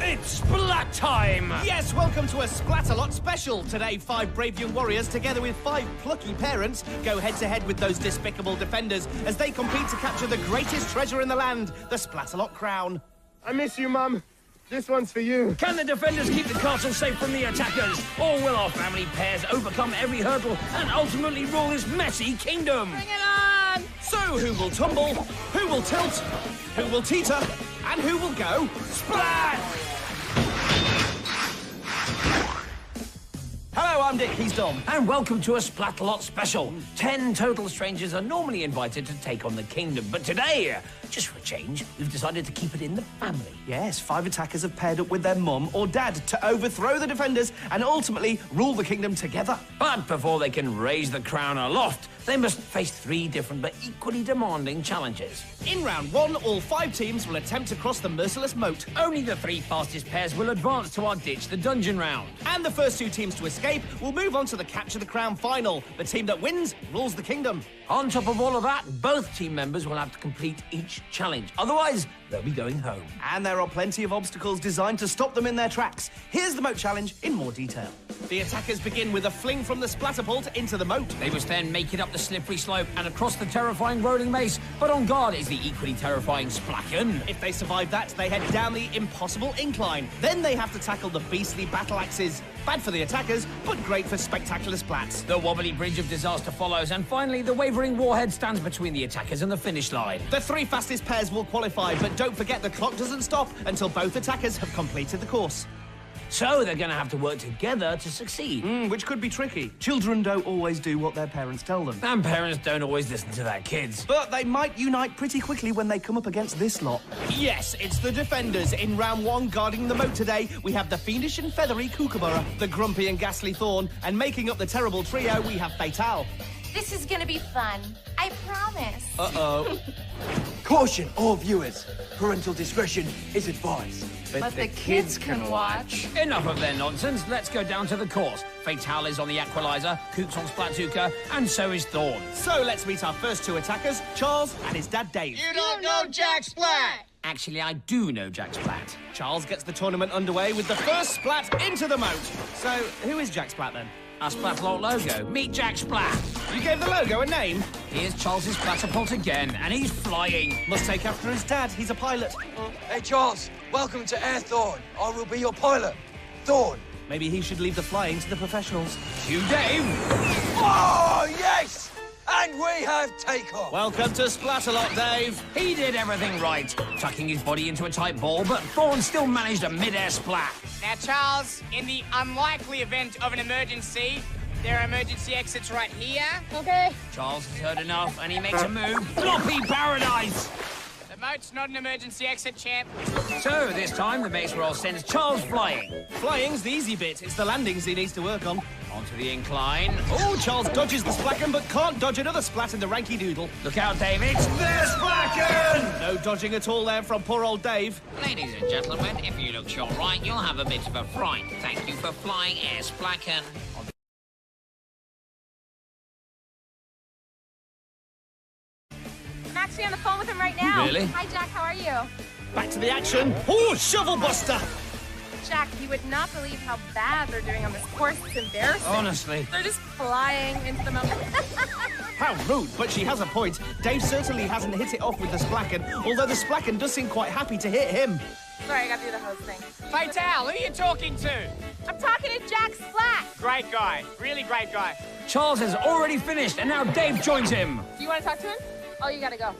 It's Splat time! Yes, welcome to a Splatalot special. Today, 5 brave young warriors, together with 5 plucky parents, go head-to-head with those despicable defenders as they compete to capture the greatest treasure in the land, the Splatalot crown. I miss you, Mum. This one's for you. Can the defenders keep the castle safe from the attackers? Or will our family pairs overcome every hurdle and ultimately rule this messy kingdom? Bring it on! So, who will tumble, who will tilt, who will teeter, and who will go splat? Hello, I'm Dick, he's Dom. And welcome to a Splatalot special. 10 total strangers are normally invited to take on the kingdom, but today, just for a change, we've decided to keep it in the family. Yes, 5 attackers have paired up with their mum or dad to overthrow the defenders and ultimately rule the kingdom together. But before they can raise the crown aloft, they must face 3 different but equally demanding challenges. In round 1, all 5 teams will attempt to cross the merciless moat. Only the 3 fastest pairs will advance to our Ditch the Dungeon round. And the first 2 teams to escape will move on to the Capture the Crown final. The team that wins rules the kingdom. On top of all of that, both team members will have to complete each challenge. Otherwise, they'll be going home. And there are plenty of obstacles designed to stop them in their tracks. Here's the moat challenge in more detail. The attackers begin with a fling from the Splatapult into the moat. They must then make it up the slippery slope and across the terrifying rolling mace. But on guard is the equally terrifying Splacken. If they survive that, they head down the impossible incline. Then they have to tackle the beastly battle axes. Bad for the attackers, but great for spectacular splats. The wobbly bridge of disaster follows, and finally the wavering warhead stands between the attackers and the finish line. The 3 fastest pairs will qualify, but don't forget the clock doesn't stop until both attackers have completed the course. So they're going to have to work together to succeed. Which could be tricky. Children don't always do what their parents tell them. And parents don't always listen to their kids. But they might unite pretty quickly when they come up against this lot. Yes, it's the defenders. In round 1, guarding the moat today, we have the fiendish and feathery Kookaburra, the grumpy and ghastly Thorn, and making up the terrible trio, we have Fatal. This is gonna be fun. I promise. Uh-oh. Caution, all viewers. Parental discretion is advised. But the kids can watch. Enough of their nonsense. Let's go down to the course. Fatal is on the Aqualizer, Kook's on Splatuka, and so is Thorn. So let's meet our first 2 attackers, Charles and his dad, Dave. You don't know Jack Splat! Actually, I do know Jack Splat. Charles gets the tournament underway with the first splat into the moat. So, who is Jack Splat, then? Our Splatalot logo. Meet Jack Splat. You gave the logo a name? Here's Charles's Splatapult again, and he's flying. Must take after his dad. He's a pilot. Hey, Charles, welcome to Air Thorn. I will be your pilot. Thorn. Maybe he should leave the flying to the professionals. You, Dave. Oh, yes! And we have takeoff. Welcome to Splatalot, Dave. He did everything right, tucking his body into a tight ball, but Thorn still managed a mid-air splat. Now, Charles, in the unlikely event of an emergency, there are emergency exits right here. Okay. Charles has heard enough, and he makes a move. Floppy paradise! The moat's not an emergency exit, champ. So, this time, the base roll sends Charles flying. Flying's the easy bit. It's the landings he needs to work on. Onto the incline. Oh, Charles dodges the splacken, but can't dodge another splat in the ranky doodle. Look out, Dave, it's the splacken! No dodging at all there from poor old Dave. Ladies and gentlemen, if you look to your right, you'll have a bit of a fright. Thank you for flying Air Splacken. I'm actually on the phone with him right now. Really? Hi, Jack. How are you? Back to the action. Oh, shovel buster. Jack, you would not believe how bad they're doing on this course. It's embarrassing. Honestly. They're just flying into the mountain. How rude, but she has a point. Dave certainly hasn't hit it off with the splacken, although the splacken does seem quite happy to hit him. Sorry, I got to do the host thing. Fatal, who are you talking to? I'm talking to Jack Splat. Great guy. Really great guy. Charles has already finished, and now Dave joins him. Do you want to talk to him? Oh, you got to go.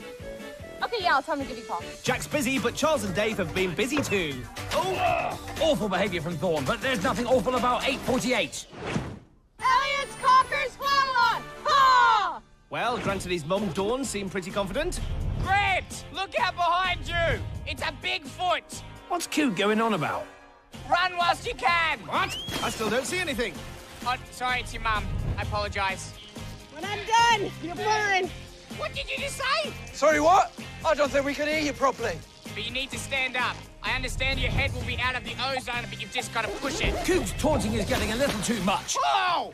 Okay, yeah, I'll tell him to give you a call. Jack's busy, but Charles and Dave have been busy too. Oh, awful behavior from Thorn, but there's nothing awful about 848. Elliot's Cocker Splatalot! Ha! Well, granted his mum, Dawn, seemed pretty confident. Grant, look out behind you. It's a Bigfoot. What's Coot going on about? Run whilst you can. What? I still don't see anything. Oh, sorry, it's your mum. I apologize. When I'm done, you're mine. What did you just say? Sorry, what? I don't think we can hear you properly. But you need to stand up. I understand your head will be out of the ozone, but you've just got to push it. Coot's taunting is getting a little too much. Whoa!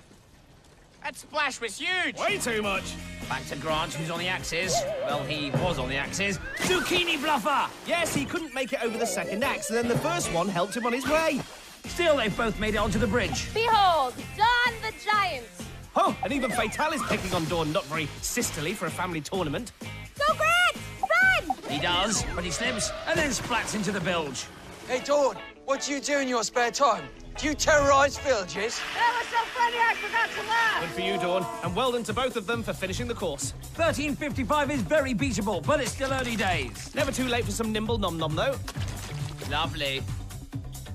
That splash was huge. Way too much. Back to Grant, who's on the axes. Well, he was on the axes. Zucchini Bluffer! Yes, he couldn't make it over the second axe, and then the first one helped him on his way. Still, they've both made it onto the bridge. Behold, Dawn the Giant. Oh, and even Fatal is picking on Dawn, not very sisterly for a family tournament. Go, Grant! Run! He does, but he slips and then splats into the bilge. Hey, Dawn, what do you do in your spare time? Do you terrorise villages? That was so funny I forgot to laugh. Good for you, Dawn, and well done to both of them for finishing the course. 13:55 is very beatable, but it's still early days. Never too late for some nimble nom-nom, though. Lovely.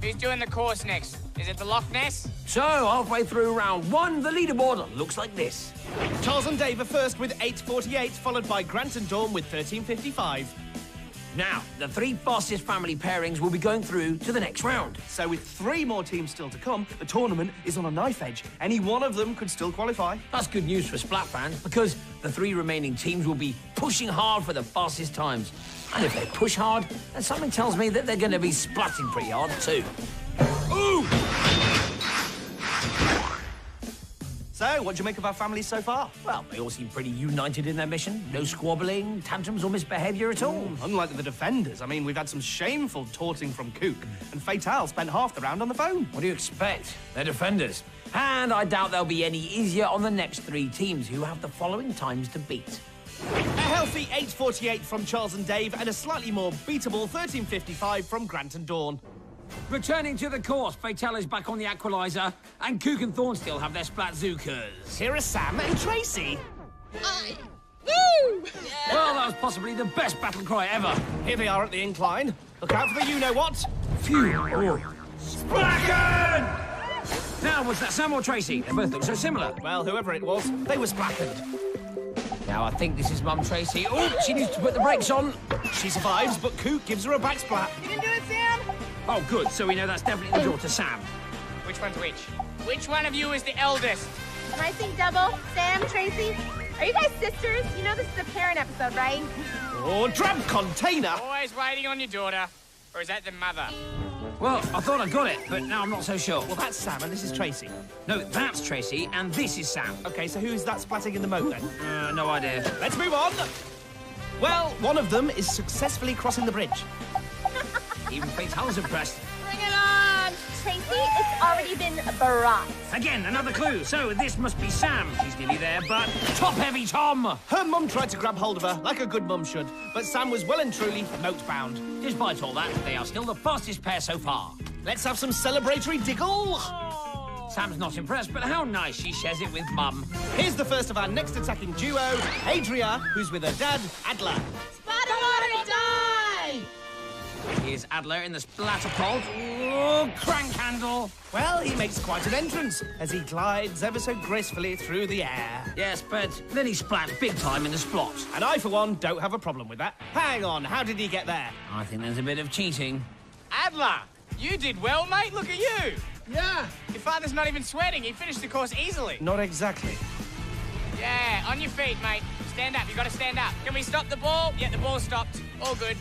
Who's doing the course next? Is it the Loch Ness? So, halfway through round one, the leaderboard looks like this. Charles and Dave are first with 8:48, followed by Grant and Dawn with 13:55. Now, the three fastest family pairings will be going through to the next round. So with 3 more teams still to come, the tournament is on a knife edge. Any one of them could still qualify. That's good news for Splat fans, because the 3 remaining teams will be pushing hard for the fastest times. And if they push hard, then something tells me that they're going to be splatting pretty hard too. Ooh! So, what do you make of our families so far? Well, they all seem pretty united in their mission. No squabbling, tantrums or misbehaviour at all. Unlike the defenders, I mean, we've had some shameful taunting from Kook, and Fatal spent half the round on the phone. What do you expect? They're defenders. And I doubt they'll be any easier on the next 3 teams, who have the following times to beat. A healthy 8:48 from Charles and Dave, and a slightly more beatable 13:55 from Grant and Dawn. Returning to the course, Fatal is back on the Aqualizer, and Kook and Thorn still have their Splatzookas. Here are Sam and Tracey. Woo! Well, that was possibly the best battle cry ever. Here they are at the incline. Look out for the you-know-what. Phew. Oh. Splacken! Now, was that Sam or Tracey? They both look so similar. Well, whoever it was, they were splattered. Now, I think this is Mum Tracey. Oh, she needs to put the brakes on. She survives, but Kook gives her a back splat. You can do it, Sam. Oh, good. So we know that's definitely the daughter, Sam. Which one's which? Which one of you is the eldest? Am I seeing double? Sam, Tracey? Are you guys sisters? You know this is a parent episode, right? Oh, drab container. Always waiting on your daughter. Or is that the mother? Well, I thought I got it, but now I'm not so sure. Well, that's Sam, and this is Tracey. No, that's Tracey, and this is Sam. Okay, so who's that splatting in the moat, then? No idea. Let's move on. Well, one of them is successfully crossing the bridge. Even Fatal's impressed. Bring it on. Tracey, it's already been brought. Again, another clue. So this must be Sam. She's nearly there, but top-heavy Tom. Her mum tried to grab hold of her, like a good mum should, but Sam was well and truly moat-bound. Despite all that, they are still the fastest pair so far. Let's have some celebratory diggle. Sam's not impressed, but how nice she shares it with Mum. Here's the first of our next attacking duo, Adrea, who's with her dad, Adler. Splatalot or die! Here's Adler in the Splatalot. Oh, crank handle. Well, he makes quite an entrance as he glides ever so gracefully through the air. Yes, but then he splat big time in the splot. And I, for one, don't have a problem with that. Hang on, how did he get there? I think there's a bit of cheating. Adler, you did well, mate. Look at you. Yeah. Your father's not even sweating. He finished the course easily. Not exactly. Yeah, on your feet, mate. Stand up. You got to stand up. Can we stop the ball? Yeah, the ball stopped. All good.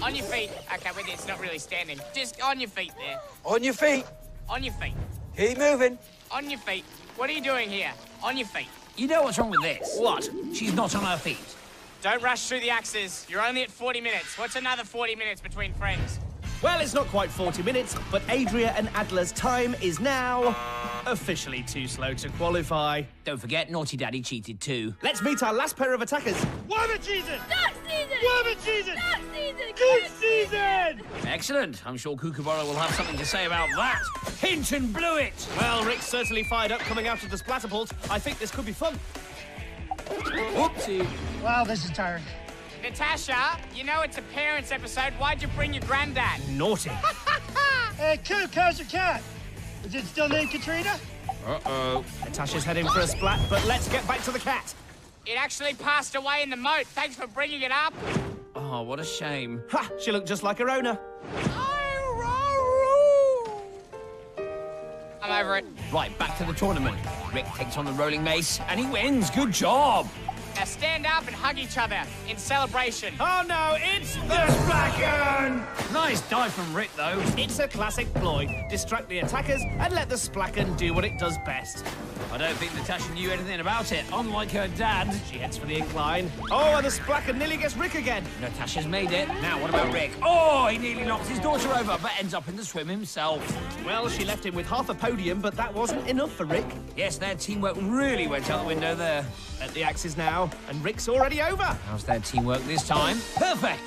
On your feet. Okay, wait, it's not really standing. Just on your feet there. On your feet. On your feet. Keep moving. On your feet. What are you doing here? On your feet. You know what's wrong with this? What? She's not on her feet. Don't rush through the axes. You're only at 40 minutes. What's another 40 minutes between friends? Well, it's not quite 40 minutes, but Adrea and Adler's time is now officially too slow to qualify. Don't forget, Naughty Daddy cheated too. Let's meet our last pair of attackers. Woman season! Duck season! Woman season! Duck season! Good season! Excellent. I'm sure Kookaburra will have something to say about that. Hinton blew it. Well, Rick's certainly fired up coming out of the Splatterpult. I think this could be fun. Whoopsie. Wow, this is tiring. Natasha, you know it's a parents episode. Why'd you bring your granddad? Naughty. Hey, Kook, how's your cat? Is it still named Katrina? Uh-oh. Natasha's heading for a splat, but let's get back to the cat. It actually passed away in the moat. Thanks for bringing it up. Oh, what a shame. Ha! She looked just like her owner. I'm over it. Right, back to the tournament. Rick takes on the rolling mace, and he wins. Good job. Now stand up and hug each other in celebration. Oh no, it's the Splacken! Nice dive from Rick, though. It's a classic ploy. Distract the attackers and let the Splacken do what it does best. I don't think Natasha knew anything about it, unlike her dad. She heads for the incline. Oh, and the Splacken nearly gets Rick again. Natasha's made it. Now, what about Rick? Oh, he nearly knocks his daughter over, but ends up in the swim himself. Well, she left him with half a podium, but that wasn't enough for Rick. Yes, their teamwork really went out the window there. At the axes now, and Rick's already over. How's their teamwork this time? Perfect!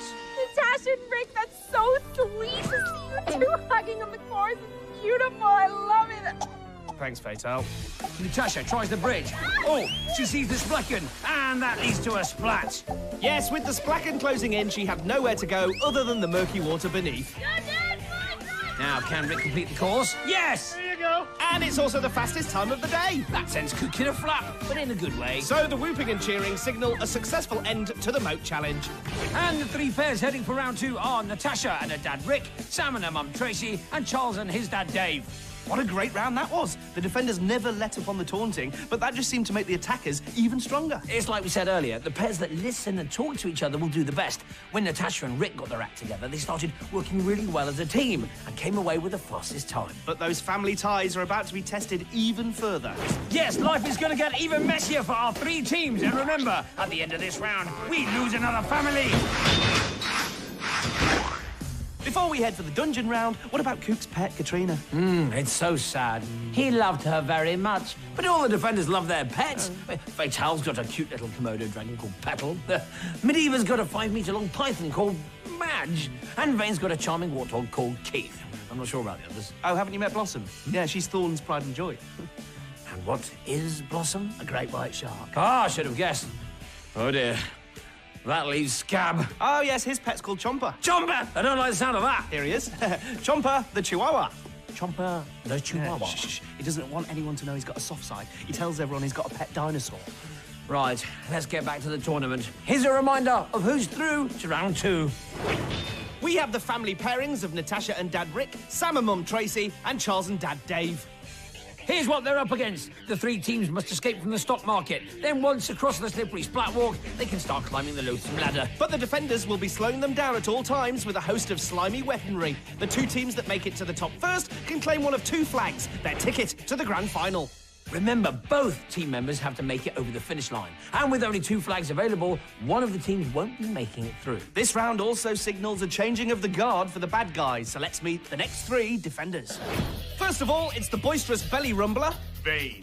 Natasha and Rick, that's so sweet to see you two hugging on the course. It's beautiful. I love it. Thanks, Fatal. Natasha tries the bridge. Oh, she sees the Splacken, and that leads to a splat. Yes, with the Splacken closing in, she had nowhere to go other than the murky water beneath. Now, can Rick complete the course? Yes! There you go. And it's also the fastest time of the day. That sends Cook in a flap, but in a good way. So the whooping and cheering signal a successful end to the moat challenge. And the three pairs heading for round 2 are Natasha and her dad Rick, Sam and her mum Tracey, and Charles and his dad Dave. What a great round that was. The defenders never let up on the taunting, but that just seemed to make the attackers even stronger. It's like we said earlier, the pairs that listen and talk to each other will do the best. When Natasha and Rick got their act together, they started working really well as a team and came away with the fastest time. But those family ties are about to be tested even further. Yes, life is going to get even messier for our 3 teams. And remember, at the end of this round, we lose another family. Before we head for the dungeon round, what about Cook's pet, Katrina? It's so sad. He loved her very much, but all the defenders love their pets. Fatal's got a cute little Komodo dragon called Petal. Mediva's got a 5-meter-long python called Madge. And Vane's got a charming warthog called Keith. I'm not sure about the others. Oh, haven't you met Blossom? Yeah, she's Thorn's pride and joy. And what is Blossom? A great white shark. Ah, I should have guessed. Oh, dear. That leaves Scab. Oh, yes, his pet's called Chomper. Chomper! I don't like the sound of that. Here he is. Chomper, the Chihuahua. Chomper, the Chihuahua. Shh. He doesn't want anyone to know he's got a soft side. He tells everyone he's got a pet dinosaur. Right, let's get back to the tournament. Here's a reminder of who's through to round 2. We have the family pairings of Natasha and Dad Rick, Sam and Mum Tracey, and Charles and Dad Dave. Here's what they're up against. The 3 teams must escape from the stock market. Then once across the slippery splat walk, they can start climbing the loathsome ladder. But the defenders will be slowing them down at all times with a host of slimy weaponry. The 2 teams that make it to the top first can claim one of 2 flags, their ticket to the grand final. Remember, both team members have to make it over the finish line. And with only 2 flags available, one of the teams won't be making it through. This round also signals a changing of the guard for the bad guys, so let's meet the next 3 defenders. First of all, it's the boisterous belly rumbler, Vane.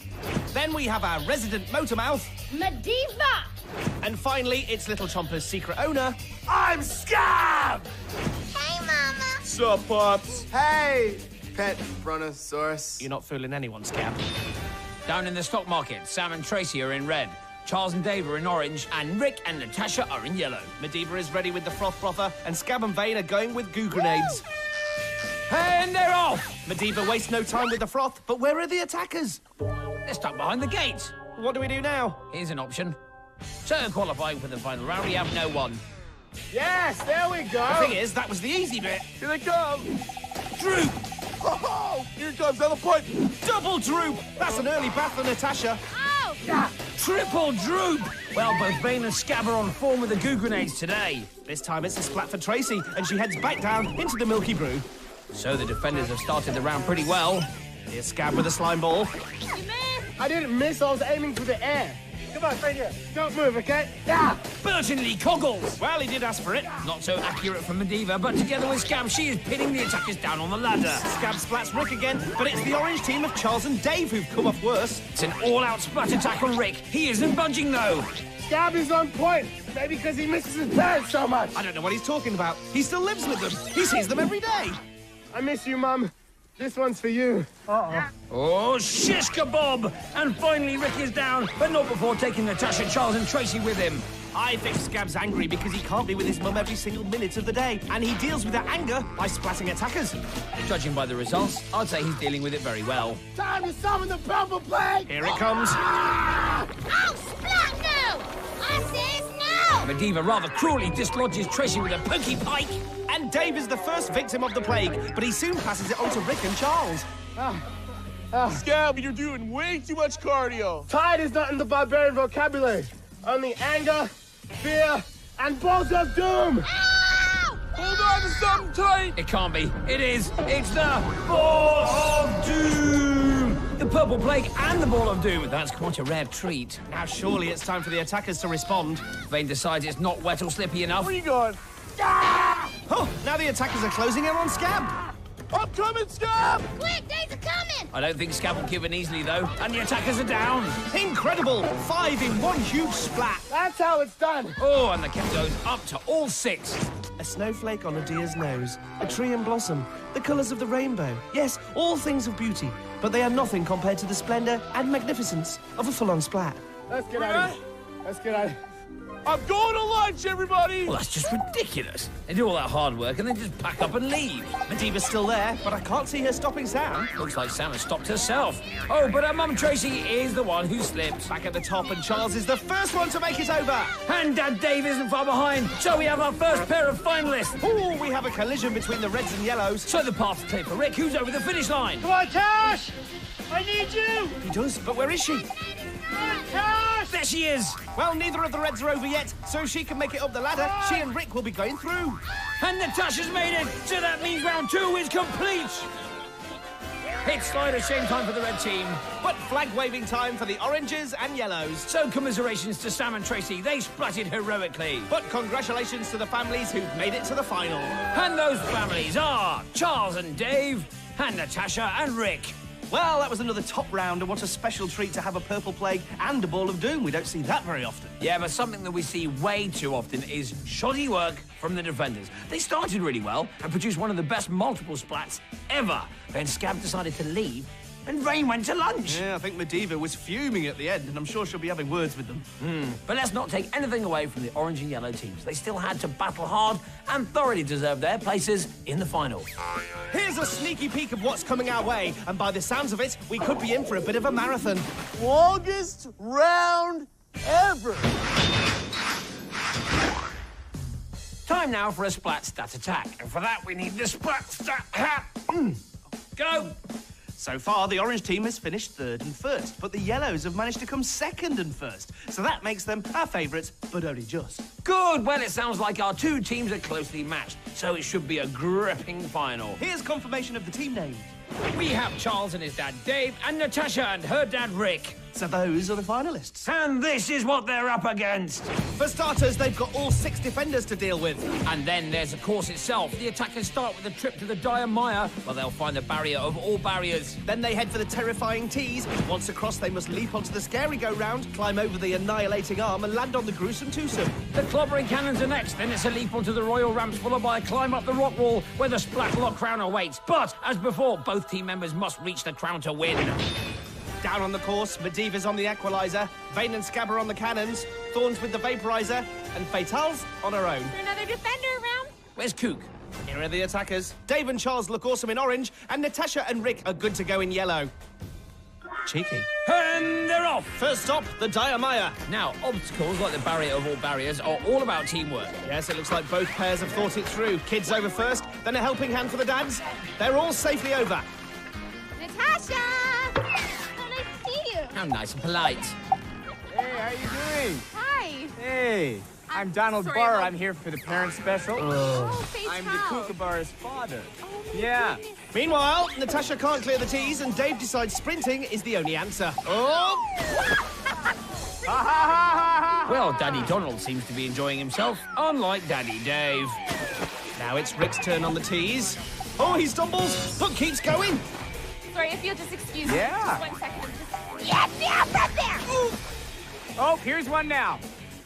Then we have our resident motor mouth, Mediva! And finally, it's Little Chomper's secret owner, I'm Scab! Hey, Mama. Sup, Pops? Hey, pet brontosaurus. You're not fooling anyone, Scab. Down in the stock market, Sam and Tracey are in red. Charles and Dave are in orange, and Rick and Natasha are in yellow. Mediva is ready with the froth frother, and Scab and Vane are going with goo grenades. And they're off! Mediva wastes no time with the froth, but where are the attackers? They're stuck behind the gate. What do we do now? Here's an option. So qualifying for the final round, we have no one. Yes, there we go. The thing is, that was the easy bit. Here they come. Droop! Oh, here comes on the point. Double droop! That's an early bath for Natasha. Oh! Triple droop! Well, both Vane and Scab are on form with the goo grenades today. This time it's a splat for Tracey, and she heads back down into the Milky Brew. So the defenders have started the round pretty well. Here's Scab with a slime ball. You missed! I didn't miss. I was aiming for the air. Come on, stay here. Don't move, okay? Yeah. Burtonly Coggles! Well, he did ask for it. Not so accurate for Mediva, but together with Scab, she is pinning the attackers down on the ladder. Scab splats Rick again, but it's the orange team of Charles and Dave who've come off worse. It's an all-out splat attack on Rick. He isn't budging, though. Scab is on point. Maybe because he misses his parents so much. I don't know what he's talking about. He still lives with them. He sees them every day. I miss you, Mum. This one's for you. Uh-oh. Oh, shish kabob! And finally Rick is down, but not before taking Natasha, Charles and Tracey with him. I think Scab's angry because he can't be with his mum every single minute of the day, and he deals with that anger by splatting attackers. Judging by the results, I'd say he's dealing with it very well. Time to summon the purple plague! Here it comes. Oh, Splat, no! I says no! Mediva rather cruelly dislodges Tracey with a pokey pike. And Dave is the first victim of the plague, but he soon passes it on to Rick and Charles. Scab, you're doing way too much cardio. Tide is not in the barbarian vocabulary. only anger, fear, and balls of doom. Ow! Hold on to something tight! It can't be. It is. It's the Ball of Doom! The Purple Plague and the Ball of Doom. That's quite a rare treat. Now surely it's time for the attackers to respond. Vane decides it's not wet or slippy enough. Where you going? Oh, now the attackers are closing in on Scab. I'm coming, Scab! Quick, days are coming! I don't think Scab will give in easily, though. And the attackers are down. Incredible! 5 in one huge splat. That's how it's done. Oh, and the count goes up to all 6. A snowflake on a deer's nose, a tree in blossom, the colours of the rainbow. Yes, all things of beauty, but they are nothing compared to the splendour and magnificence of a full-on splat. Let's get out of here. Let's get out of here. I'm going to lunch, everybody! Well, that's just ridiculous. They do all that hard work and then just pack up and leave. Mediva's still there, but I can't see her stopping Sam. Looks like Sam has stopped herself. Oh, but her mum Tracey is the one who slipped. Back at the top, and Charles is the first one to make it over. And Dad Dave isn't far behind, so we have our first pair of finalists. Ooh, we have a collision between the reds and yellows. So the path's clear for Rick, who's over the finish line. Come on, Tash! I need you! He does, but where is she? Come on, Tash! There she is. Well, neither of the reds are over yet, so she can make it up the ladder. She and Rick will be going through. And Natasha's made it, so that means round 2 is complete. It's slide of shame time for the red team. But flag-waving time for the oranges and yellows. So commiserations to Sam and Tracey. They splatted heroically. But congratulations to the families who've made it to the final. And those families are Charles and Dave, and Natasha and Rick. Well, that was another top round, and what a special treat to have a Purple Plague and a Ball of Doom. We don't see that very often. Yeah, but something that we see way too often is shoddy work from the defenders. They started really well and produced one of the best multiple splats ever. Then Scab decided to leave, and Rain went to lunch. Yeah, I think Mediva was fuming at the end, and I'm sure she'll be having words with them. But let's not take anything away from the orange and yellow teams. They still had to battle hard and thoroughly deserved their places in the final. Here's a sneaky peek of what's coming our way, and by the sounds of it, we could be in for a bit of a marathon. Longest round ever! Time now for a splat stat attack. And for that, we need the splat stat hat. Go! So far, the orange team has finished third and first, but the yellows have managed to come second and first. So that makes them our favourites, but only just. Good. Well, it sounds like our 2 teams are closely matched, so it should be a gripping final. Here's confirmation of the team names. We have Charles and his dad Dave, and Natasha and her dad Rick. So those are the finalists. And this is what they're up against. For starters, they've got all 6 defenders to deal with. And then there's the course itself. The attackers start with a trip to the dire mire, where they'll find the barrier of all barriers. Then they head for the terrifying tees. Once across, they must leap onto the scary go-round, climb over the annihilating arm, and land on the gruesome twosome. The clobbering cannons are next. Then it's a leap onto the royal ramps, followed by a climb up the rock wall, where the Splatalot crown awaits. But, as before, both team members must reach the crown to win. Down on the course, Mediva's on the equaliser, Vane and Scab are on the cannons, Thorns with the vaporiser, and Fatale's on her own. Is there another defender around? Where's Kook? Here are the attackers. Dave and Charles look awesome in orange, and Natasha and Rick are good to go in yellow. Cheeky. And they're off. First stop, the dire mire. Now, obstacles like the barrier of all barriers are all about teamwork. Yes, it looks like both pairs have thought it through. Kids over first, then a helping hand for the dads. They're all safely over. Natasha! So nice to see you. How nice and polite. Hey, how you doing? Hi. Hey, I'm Donald sorry, Barr. I'm- I'm here for the parent special. Oh, Faith I'm the Howe. Kookaburra's father. Oh, my Yeah. goodness. Meanwhile, Natasha can't clear the tees, and Dave decides sprinting is the only answer. Oh! Well, Daddy Donald seems to be enjoying himself, unlike Daddy Dave. Now it's Rick's turn on the tees. Oh, he stumbles, but keeps going. Sorry, if you'll just excuse me. Yeah. Just 1 second. Yes, yeah, right there! Ooh. Oh, here's one now.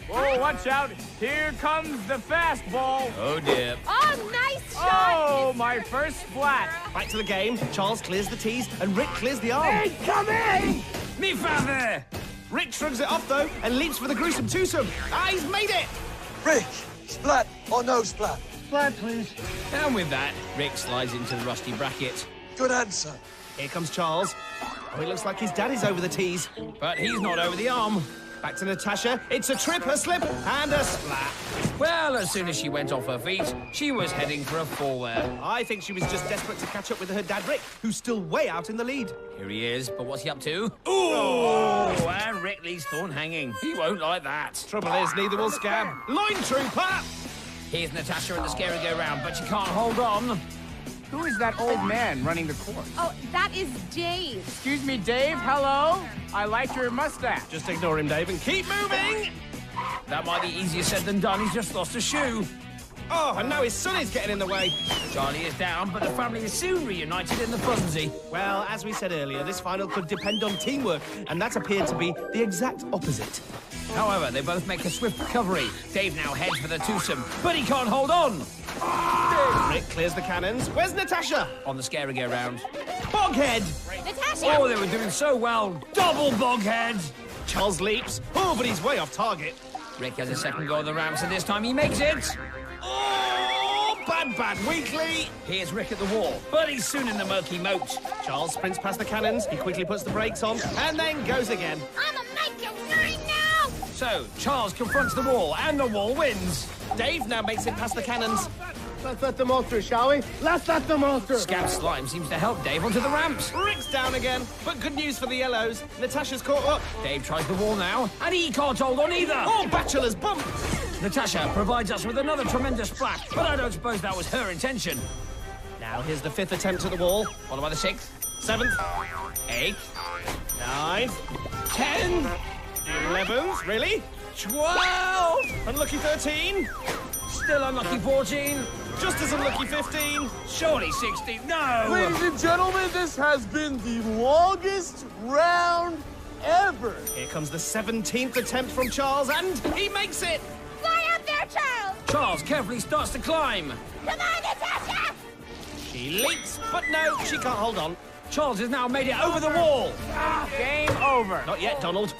Oh, watch out. Here comes the fastball. Oh, dear. Oh, nice shot! Oh, Mr. my first splat. Back to the game. Charles clears the tees, and Rick clears the arm. Hey, come in! Me father! Rick shrugs it off, though, and leaps for the gruesome twosome. Ah, he's made it! Rick, splat or no splat? Splat, please. And with that, Rick slides into the rusty bracket. Good answer. Here comes Charles. Oh, it looks like his daddy's over the tees. But he's not over the arm. Back to Natasha. It's a trip, a slip, and a splat. Well, as soon as she went off her feet, she was heading for a fallwear. I think she was just desperate to catch up with her dad, Rick, who's still way out in the lead. Here he is, but what's he up to? Ooh! And Rick leaves Thorn hanging. He won't like that. Trouble is, neither will Scab. Line trooper! Here's Natasha in the scary go-round, but she can't hold on. Who is that old man running the course? Oh, that is Dave. Excuse me, Dave, hello? I like your mustache. Just ignore him, Dave, and keep moving! That might be easier said than done. He's just lost a shoe. Oh, and now his son is getting in the way. Charlie is down, but the family is soon reunited in the frenzy. Well, as we said earlier, this final could depend on teamwork, and that appeared to be the exact opposite. However, they both make a swift recovery. Dave now heads for the twosome, but he can't hold on. Rick clears the cannons. Where's Natasha? On the scary go-round. Boghead! Natasha! Oh, they were doing so well. Double boghead. Charles leaps. Oh, but he's way off target. Rick has a second go of the ramps, and this time he makes it. Oh, bad, weakly. Here's Rick at the wall, but he's soon in the murky moat. Charles sprints past the cannons. He quickly puts the brakes on, and then goes again. I'ma make you right now! So, Charles confronts the wall, and the wall wins. Dave now makes it past the cannons. Let's let them all through, shall we? Let's let them all through. Scab Slime seems to help Dave onto the ramps. Rick's down again, but good news for the yellows. Natasha's caught up. Dave tries the wall now, and he can't hold on either. Oh, bachelor's bump! Natasha provides us with another tremendous splash, but I don't suppose that was her intention. Now here's the 5th attempt at the wall. Followed by the 6th, 7th, 8th, 9th, 10, 11th, really? 12, Unlucky 13, still unlucky 14, just as unlucky 15. surely 16, no! Ladies and gentlemen, this has been the longest round ever. Here comes the 17th attempt from Charles, and he makes it! Fly up there, Charles! Charles carefully starts to climb. Come on, Natasha! She leaps, but no, she can't hold on. Charles has now made it over the wall. Game over. Not yet, Donald.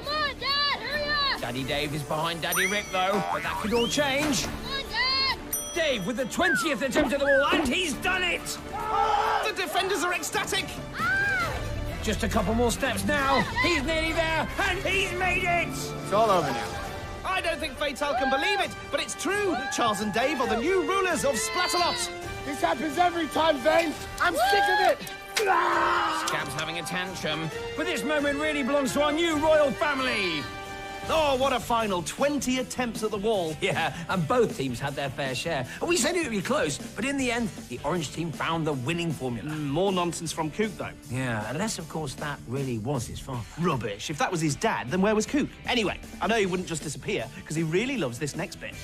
Come on, Dad, hurry up! Daddy Dave is behind Daddy Rick, though, but that could all change. Come on, Dad! Dave with the 20th attempt at the wall, and he's done it! The defenders are ecstatic. Just a couple more steps now. He's nearly there, and he's made it! It's all over now. I don't think Fatal can believe it, but it's true. Charles and Dave are the new rulers of Splatalot. This happens every time, Vane. I'm sick of it. Scab's having a tantrum, but this moment really belongs to our new royal family. Oh, what a final 20 attempts at the wall. Yeah, and both teams had their fair share. We said it would be close, but in the end, the orange team found the winning formula. More nonsense from Coop, though. Yeah, unless, of course, that really was his father. Rubbish. If that was his dad, then where was Coop? Anyway, I know he wouldn't just disappear, because he really loves this next bit.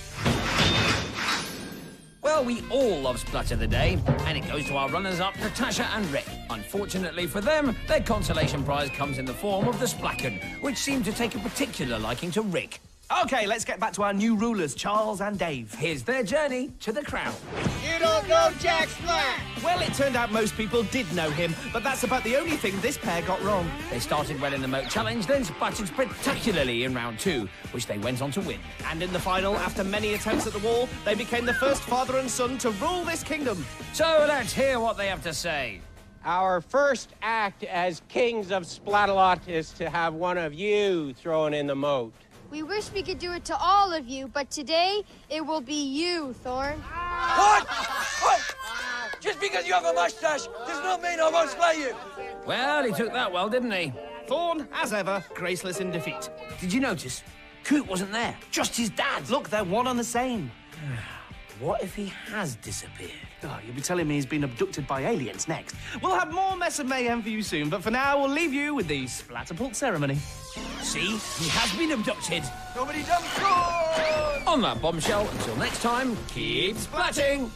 Well, we all love Splat of the Day, and it goes to our runners-up, Natasha and Rick. Unfortunately for them, their consolation prize comes in the form of the Splacken, which seemed to take a particular liking to Rick. OK, let's get back to our new rulers, Charles and Dave. Here's their journey to the crown. You don't know Jack Splat. Well, it turned out most people did know him, but that's about the only thing this pair got wrong. They started well in the Moat Challenge, then splattered spectacularly in round 2, which they went on to win. And in the final, after many attempts at the wall, they became the first father and son to rule this kingdom. So let's hear what they have to say. Our first act as kings of Splatalot is to have one of you thrown in the moat. We wish we could do it to all of you, but today it will be you, Thorn. What? What? Just because you have a mustache does not mean I won't slay you. Well, he took that well, didn't he? Thorn, as ever, graceless in defeat. Did you notice? Coot wasn't there, just his dad. Look, they're one and the same. What if he has disappeared? Oh, you'll be telling me he's been abducted by aliens next. We'll have more mess and mayhem for you soon, but for now, we'll leave you with the Splatterpult ceremony. See? He has been abducted. Nobody done good. On that bombshell, until next time, keep splatting!